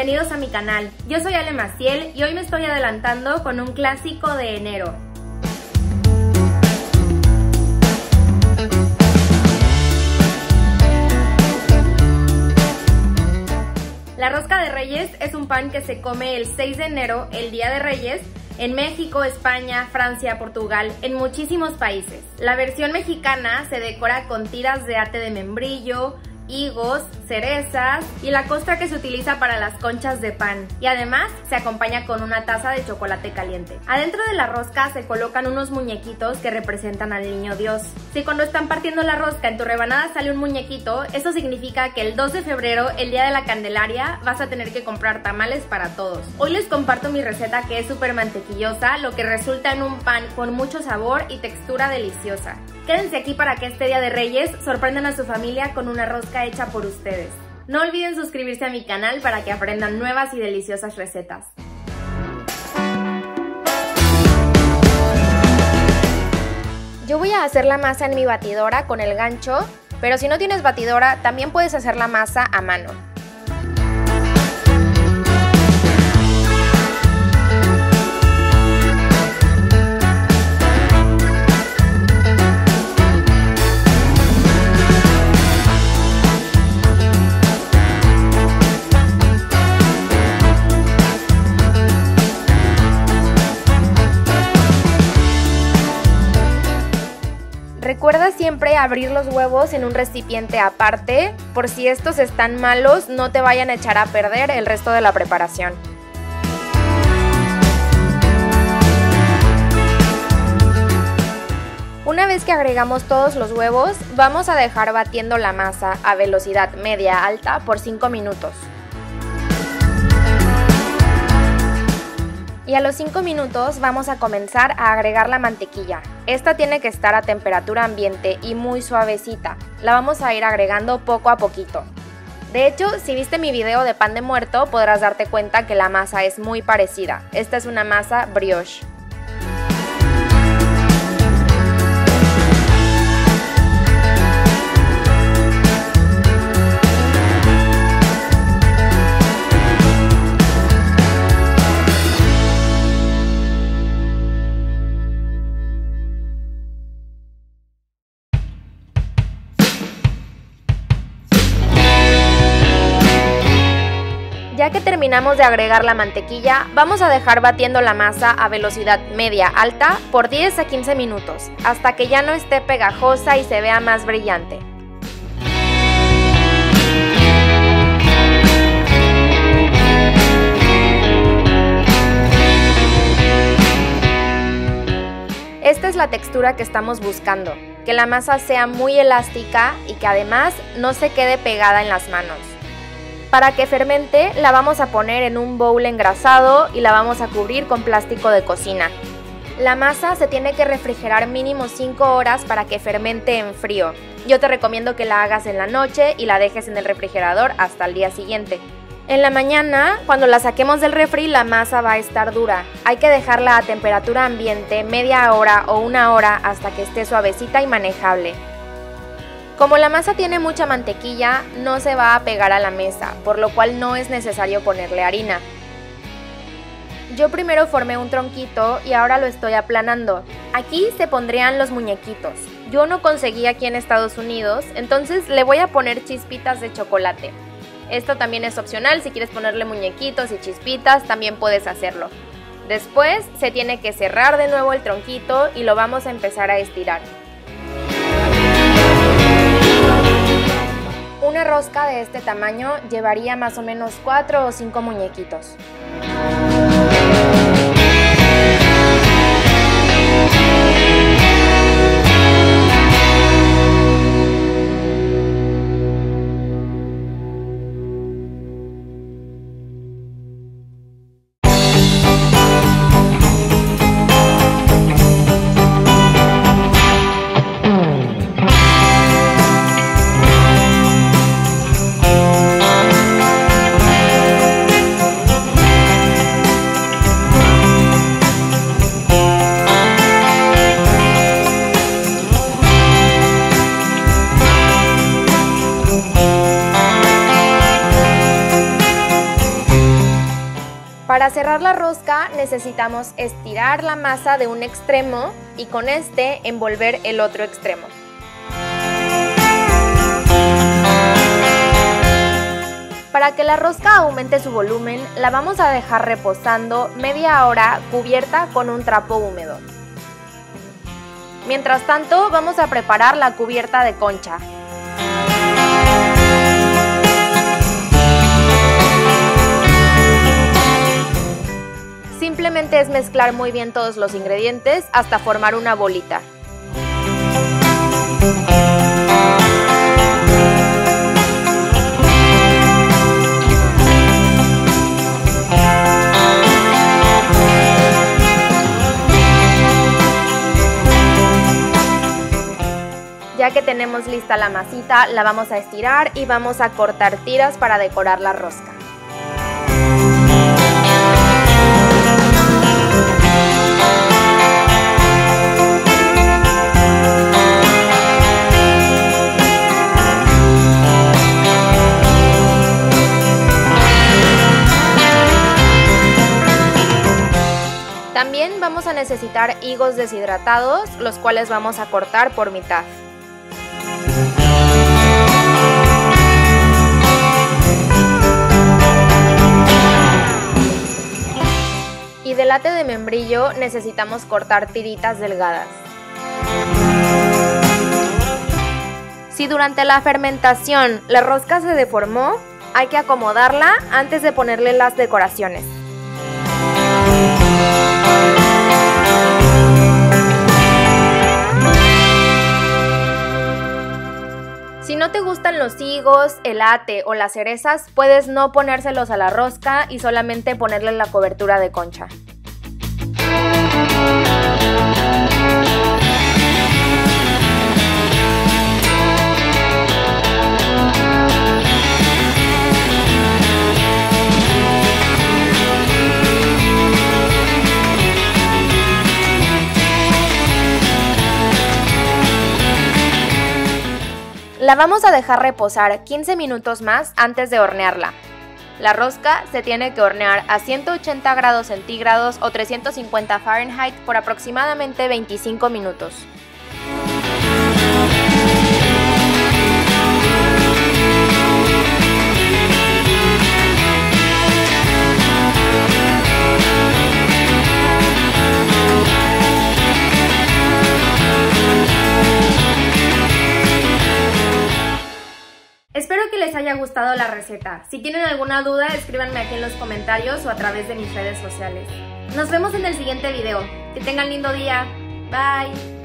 bienvenidos a mi canal. Yo soy Ale Maciel y hoy me estoy adelantando con un clásico de enero. La rosca de Reyes es un pan que se come el 6 de enero, el Día de Reyes, en México, España, Francia, Portugal, en muchísimos países. La versión mexicana se decora con tiras de ate de membrillo, higos, cerezas y la costra que se utiliza para las conchas de pan, y además se acompaña con una taza de chocolate caliente. Adentro de la rosca se colocan unos muñequitos que representan al niño Dios. Si cuando están partiendo la rosca en tu rebanada sale un muñequito, eso significa que el 2 de febrero, el día de la Candelaria, vas a tener que comprar tamales para todos. Hoy les comparto mi receta, que es súper mantequillosa, lo que resulta en un pan con mucho sabor y textura deliciosa. Quédense aquí para que este Día de Reyes sorprendan a su familia con una rosca hecha por ustedes. No olviden suscribirse a mi canal para que aprendan nuevas y deliciosas recetas. Yo voy a hacer la masa en mi batidora con el gancho, pero si no tienes batidora también puedes hacer la masa a mano. Recuerda siempre abrir los huevos en un recipiente aparte, por si estos están malos no te vayan a echar a perder el resto de la preparación. Una vez que agregamos todos los huevos, vamos a dejar batiendo la masa a velocidad media-alta por 5 minutos. Y a los 5 minutos vamos a comenzar a agregar la mantequilla. Esta tiene que estar a temperatura ambiente y muy suavecita. La vamos a ir agregando poco a poquito. De hecho, si viste mi video de pan de muerto, podrás darte cuenta que la masa es muy parecida. Esta es una masa brioche. Ya que terminamos de agregar la mantequilla, vamos a dejar batiendo la masa a velocidad media-alta por 10 a 15 minutos, hasta que ya no esté pegajosa y se vea más brillante. Esta es la textura que estamos buscando, que la masa sea muy elástica y que además no se quede pegada en las manos. Para que fermente, la vamos a poner en un bowl engrasado y la vamos a cubrir con plástico de cocina. La masa se tiene que refrigerar mínimo 5 horas para que fermente en frío. Yo te recomiendo que la hagas en la noche y la dejes en el refrigerador hasta el día siguiente. En la mañana, cuando la saquemos del refri, la masa va a estar dura. Hay que dejarla a temperatura ambiente media hora o 1 hora hasta que esté suavecita y manejable. Como la masa tiene mucha mantequilla, no se va a pegar a la mesa, por lo cual no es necesario ponerle harina. Yo primero formé un tronquito y ahora lo estoy aplanando. Aquí se pondrían los muñequitos. Yo no conseguí aquí en Estados Unidos, entonces le voy a poner chispitas de chocolate. Esto también es opcional, si quieres ponerle muñequitos y chispitas también puedes hacerlo. Después se tiene que cerrar de nuevo el tronquito y lo vamos a empezar a estirar. Una rosca de este tamaño llevaría más o menos 4 o 5 muñequitos. Para cerrar la rosca necesitamos estirar la masa de un extremo y con este envolver el otro extremo. Para que la rosca aumente su volumen, la vamos a dejar reposando media hora cubierta con un trapo húmedo. Mientras tanto, vamos a preparar la cubierta de concha. Simplemente es mezclar muy bien todos los ingredientes hasta formar una bolita. Ya que tenemos lista la masita, la vamos a estirar y vamos a cortar tiras para decorar la rosca. También vamos a necesitar higos deshidratados, los cuales vamos a cortar por mitad. Y de late de membrillo necesitamos cortar tiritas delgadas. Si durante la fermentación la rosca se deformó, hay que acomodarla antes de ponerle las decoraciones. Si no te gustan los higos, el ate o las cerezas, puedes no ponérselos a la rosca y solamente ponerle la cobertura de concha. La vamos a dejar reposar 15 minutos más antes de hornearla. La rosca se tiene que hornear a 180 grados centígrados o 350 Fahrenheit por aproximadamente 25 minutos. Espero que les haya gustado la receta. Si tienen alguna duda, escríbanme aquí en los comentarios o a través de mis redes sociales. Nos vemos en el siguiente video. Que tengan lindo día. Bye.